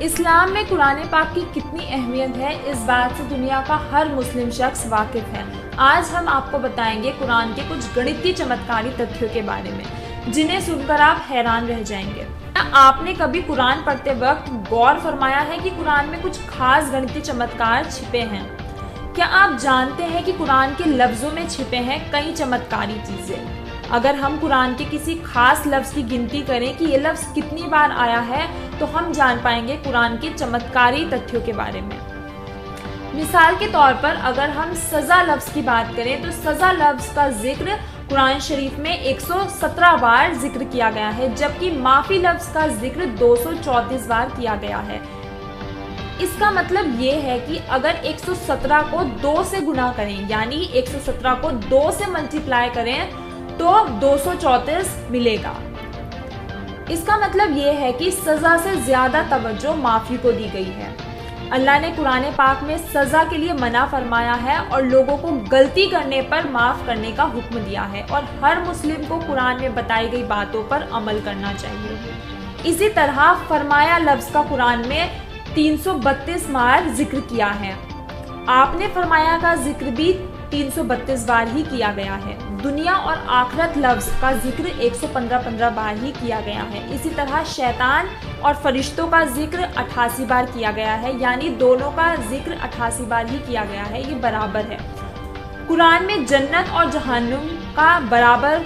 इस्लाम में कुरान पाक की कितनी अहमियत है, इस बात से दुनिया का हर मुस्लिम शख्स वाकिफ है। आज हम आपको बताएंगे कुरान के कुछ गणितीय चमत्कारी तथ्यों के बारे में, जिन्हें सुनकर आप हैरान रह जाएंगे। आपने कभी कुरान पढ़ते वक्त गौर फरमाया है कि कुरान में कुछ खास गणितीय चमत्कार छिपे हैं? क्या आप जानते हैं कि कुरान के लफ्जों में छिपे हैं कई चमत्कारी चीजें? अगर हम कुरान के किसी खास लफ्ज की गिनती करें कि ये लफ्ज कितनी बार आया है, तो हम जान पाएंगे कुरान के चमत्कारी तथ्यों के बारे में। मिसाल के तौर पर अगर हम सजा लफ्ज की बात करें तो सजा लफ्ज का जिक्र कुरान शरीफ में 117 बार जिक्र किया गया है, जबकि माफी लफ्ज का जिक्र 234 बार किया गया है। इसका मतलब ये है कि अगर 117 को 2 से गुना करें, यानी 117 को 2 से मल्टीप्लाई करें तो 234 मिलेगा। इसका मतलब ये है कि सजा से ज्यादा तवज्जो माफी को दी गई है। अल्लाह ने कुरान पाक में सजा के लिए मना फरमाया है और लोगों को गलती करने पर माफ करने का हुक्म दिया है, और हर मुस्लिम को कुरान में बताई गई बातों पर अमल करना चाहिए। इसी तरह फरमाया लफ्ज का कुरान में 332 बार जिक्र किया है। आपने फरमाया का जिक्र भी 332 बार ही किया गया है। दुनिया और आखिरत लफ्ज का जिक्र 115 बार ही किया गया है। इसी तरह शैतान और फरिश्तों का जिक्र 88 बार किया गया है, यानी दोनों का जिक्र 88 बार ही किया गया है, ये बराबर है। कुरान में जन्नत और जहन्नुम का बराबर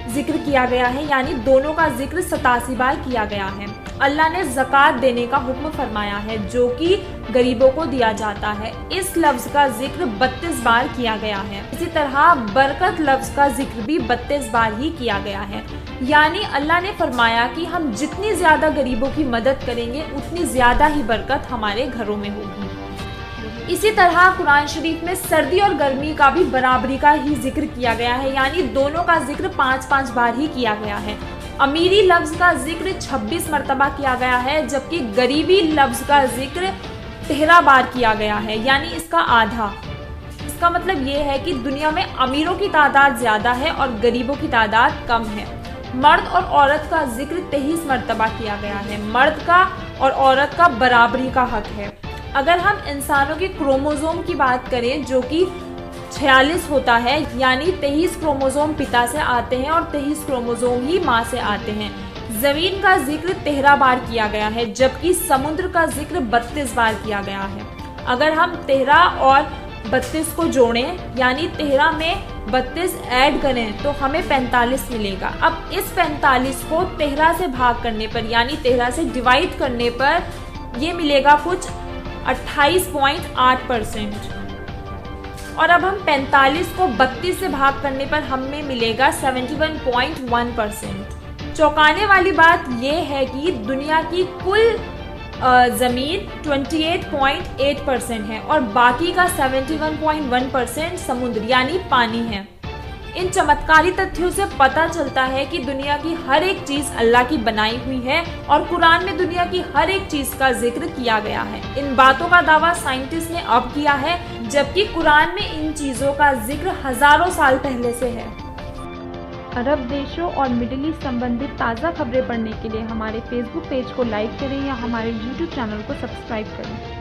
जिक्र किया गया है, यानी दोनों का जिक्र 87 बार किया गया है। अल्लाह ने ज़कात देने का हुक्म फरमाया है, जो कि गरीबों को दिया जाता है। इस लफ्ज का जिक्र 32 बार किया गया है। इसी तरह बरकत लफ्ज का जिक्र भी 32 बार ही किया गया है, यानी अल्लाह ने फरमाया कि हम जितनी ज्यादा गरीबों की मदद करेंगे उतनी ज्यादा ही बरकत हमारे घरों में होगी। इसी तरह कुरान शरीफ में सर्दी और गर्मी का भी बराबरी का ही जिक्र किया गया है, यानी दोनों का जिक्र 5-5 बार ही किया गया है। अमीरी लफ्ज का जिक्र 26 मरतबा किया गया है, जबकि गरीबी लफ्ज का जिक्र 13 बार किया गया है, यानी इसका आधा। इसका मतलब ये है कि दुनिया में अमीरों की तादाद ज्यादा है और गरीबों की तादाद कम है। मर्द और औरत का जिक्र 23 मरतबा किया गया है। मर्द का और औरत का बराबरी का हक है। अगर हम इंसानों के क्रोमोसोम की बात करें, जो कि 46 होता है, यानी 23 क्रोमोसोम पिता से आते हैं और 23 क्रोमोसोम ही माँ से आते हैं। जमीन का जिक्र 13 बार किया गया है, जबकि समुद्र का जिक्र 32 बार किया गया है। अगर हम 13 और 32 को जोड़ें, यानी 13 में 32 ऐड करें तो हमें 45 मिलेगा। अब इस 45 को 13 से भाग करने पर, यानी 13 से डिवाइड करने पर ये मिलेगा कुछ 28.8%। और अब हम 45 को 32 से भाग करने पर हमें मिलेगा 71.1%। चौंकाने वाली बात यह है कि दुनिया की कुल ज़मीन 28.8% है और बाकी का 71.1% समुद्र यानी पानी है। इन चमत्कारी तथ्यों से पता चलता है कि दुनिया की हर एक चीज अल्लाह की बनाई हुई है और कुरान में दुनिया की हर एक चीज का जिक्र किया गया है। इन बातों का दावा साइंटिस्ट ने अब किया है, जबकि कुरान में इन चीजों का जिक्र हजारों साल पहले से है। अरब देशों और मिडिल ईस्ट संबंधित ताज़ा खबरें पढ़ने के लिए हमारे फेसबुक पेज को लाइक करें या हमारे यूट्यूब चैनल को सब्सक्राइब करें।